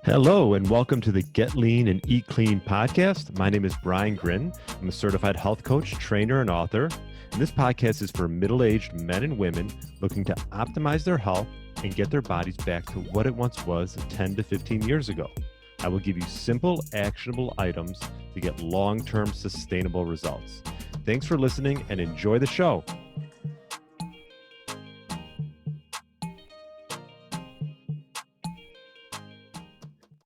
Hello, and welcome to the Get Lean and Eat Clean podcast. My name is Gryn. I'm a certified health coach, trainer, and author. And this podcast is for middle-aged men and women looking to optimize their health and get their bodies back to what it once was 10 to 15 years ago. I will give you simple, actionable items to get long-term sustainable results. Thanks for listening and enjoy the show.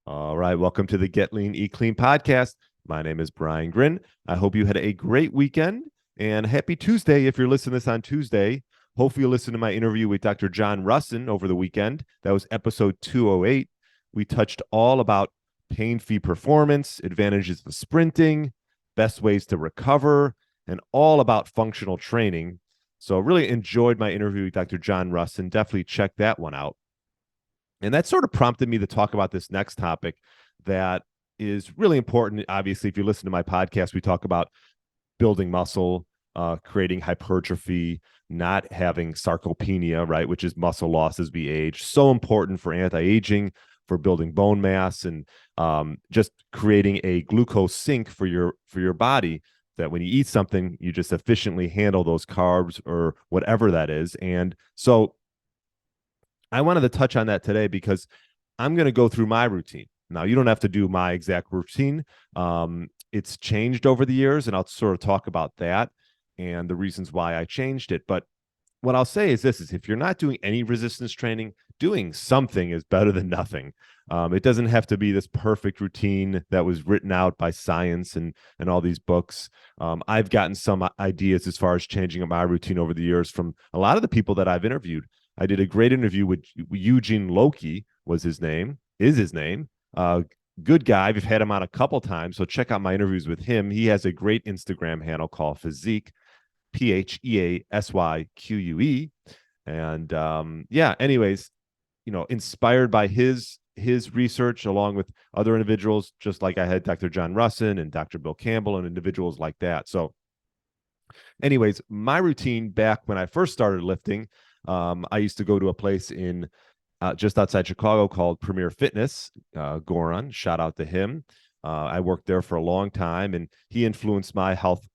All right, welcome to the Get Lean, Eat Clean podcast. My name is Gryn. I hope you had a great weekend and happy Tuesday if you're listening to this on Tuesday. Hopefully you'll listen to my interview with Dr. John Russin over the weekend. That was episode 208. We touched all about pain-free performance, advantages of sprinting, best ways to recover, and all about functional training. So I really enjoyed my interview with Dr. John Russin. Definitely check that one out. And that sort of prompted me to talk about this next topic that is really important. Obviously, if you listen to my podcast, we talk about building muscle, creating hypertrophy, not having sarcopenia, right, which is muscle loss as we age. So important for anti-aging, for building bone mass, and just creating a glucose sink for your body, that when you eat something, you just efficiently handle those carbs or whatever that is. And so I wanted to touch on that today because I'm going to go through my routine. Now, you don't have to do my exact routine. It's changed over the years, and I'll sort of talk about that and the reasons why I changed it. But what I'll say is this, is if you're not doing any resistance training, doing something is better than nothing. It doesn't have to be this perfect routine that was written out by science and all these books. I've gotten some ideas as far as changing up my routine over the years from a lot of the people that I've interviewed. I did a great interview with Eugen Loki, is his name. Good guy. I've had him on a couple times, so check out my interviews with him. He has a great Instagram handle called Physique, Pheasyque. And anyways, inspired by his research along with other individuals, just like I had Dr. John Russin and Dr. Bill Campbell and individuals like that. So anyways, my routine back when I first started lifting, I used to go to a place in just outside Chicago called Premier Fitness. Goran, shout out to him. I worked there for a long time, and he influenced my health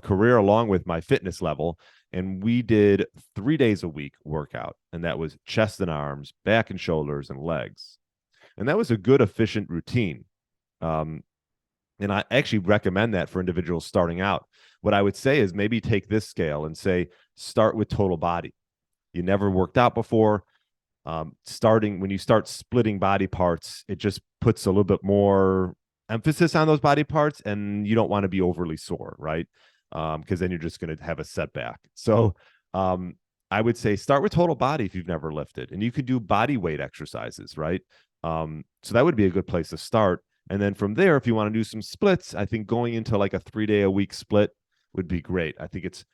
career along with my fitness level. And we did 3 days a week workout, and that was chest and arms, back and shoulders, and legs. And that was a good, efficient routine. And I actually recommend that for individuals starting out. What I would say is maybe take this scale and say, start with total body. You never worked out before. Starting when you start splitting body parts, it just puts a little bit more emphasis on those body parts, and you don't want to be overly sore, right? Because then you're just going to have a setback. So I would say start with total body if you've never lifted, and you could do body weight exercises, right? So that would be a good place to start. And then from there, if you want to do some splits, I think going into like a 3-day-a-week split would be great. I think it's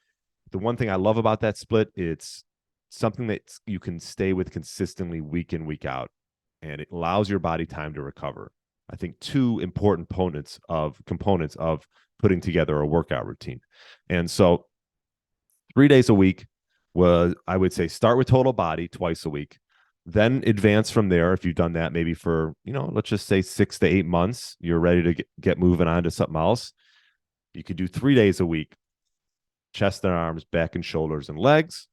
the one thing I love about that split. It's something that you can stay with consistently week in, week out, and it allows your body time to recover. I think two important components of putting together a workout routine. And so 3 days a week I would say start with total body twice a week, then advance from there. If you've done that maybe for, let's just say 6 to 8 months, you're ready to get moving on to something else. You could do 3 days a week, chest and arms, back and shoulders, and legs.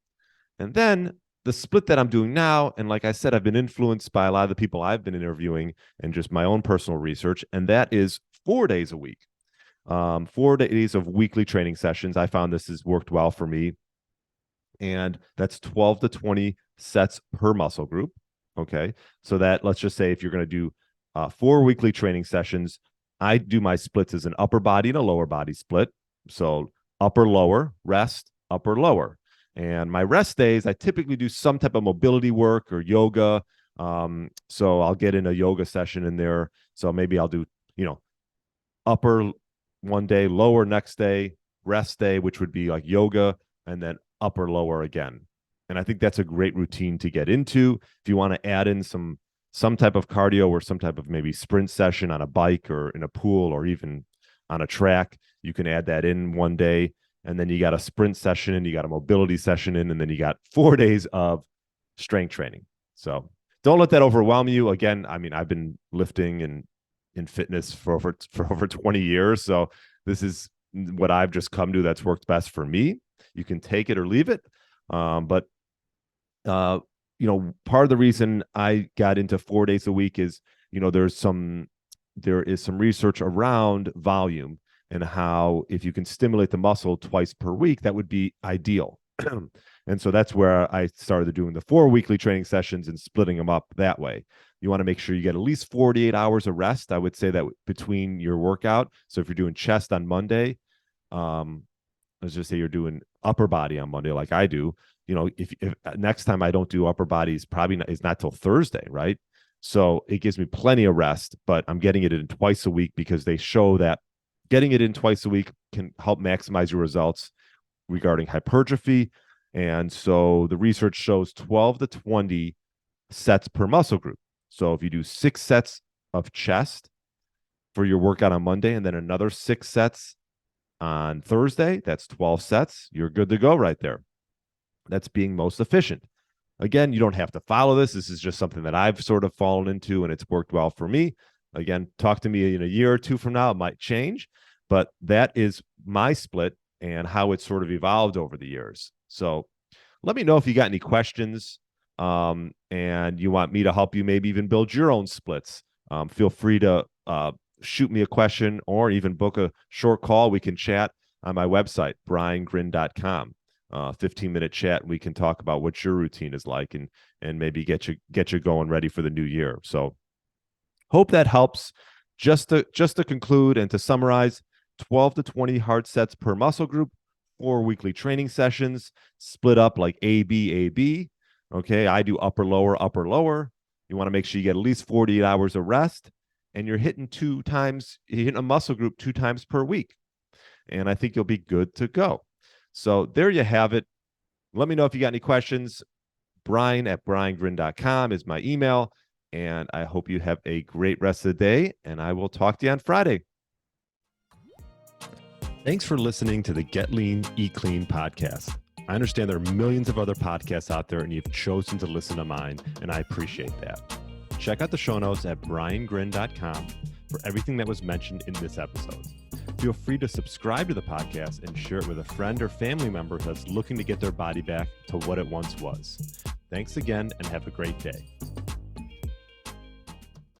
And then the split that I'm doing now, and like I said, I've been influenced by a lot of the people I've been interviewing and just my own personal research, and that is 4 days a week. 4 days of weekly training sessions. I found this has worked well for me. And that's 12 to 20 sets per muscle group. Okay. So that, let's just say if you're going to do 4 weekly training sessions, I do my splits as an upper body and a lower body split. So upper, lower, rest, upper, lower. And my rest days, I typically do some type of mobility work or yoga. So I'll get in a yoga session in there. So maybe I'll do, upper one day, lower next day, rest day, which would be like yoga, and then upper, lower again. And I think that's a great routine to get into. If you want to add in some type of cardio or some type of maybe sprint session on a bike or in a pool or even on a track, you can add that in one day. And then you got a sprint session and you got a mobility session in, and then you got 4 days of strength training. So don't let that overwhelm you. Again, I mean, I've been lifting and in fitness for over 20 years. So this is what I've just come to that's worked best for me. You can take it or leave it. But part of the reason I got into 4 days a week is, there is some research around volume and how if you can stimulate the muscle twice per week, that would be ideal. And so that's where I started doing the 4 weekly training sessions and splitting them up that way. You want to make sure you get at least 48 hours of rest. I would say that between your workout. So if you're doing chest on Monday, let's just say you're doing upper body on Monday, like I do, if next time I don't do upper bodies, it's not till Thursday, right? So it gives me plenty of rest, but I'm getting it in twice a week because they show that getting it in twice a week can help maximize your results regarding hypertrophy. And so the research shows 12 to 20 sets per muscle group. So if you do 6 sets of chest for your workout on Monday and then another 6 sets on Thursday, that's 12 sets. You're good to go right there. That's being most efficient. Again, you don't have to follow this. This is just something that I've sort of fallen into and it's worked well for me. Again, talk to me in a year or two from now. It might change, but that is my split and how it's sort of evolved over the years. So let me know if you got any questions and you want me to help you maybe even build your own splits. Feel free to shoot me a question or even book a short call. We can chat on my website, briangryn.com. 15-minute chat, and we can talk about what your routine is like and maybe get you going ready for the new year. So hope that helps. Just to conclude and to summarize, 12 to 20 hard sets per muscle group, 4 weekly training sessions, split up like A-B. Okay, I do upper, lower. You want to make sure you get at least 48 hours of rest, and you're hitting a muscle group 2 times per week. And I think you'll be good to go. So there you have it. Let me know if you got any questions. Brian@briangryn.com is my email. And I hope you have a great rest of the day. And I will talk to you on Friday. Thanks for listening to the Get Lean, Eat Clean podcast. I understand there are millions of other podcasts out there, and you've chosen to listen to mine, and I appreciate that. Check out the show notes at briangryn.com for everything that was mentioned in this episode. Feel free to subscribe to the podcast and share it with a friend or family member that's looking to get their body back to what it once was. Thanks again, and have a great day.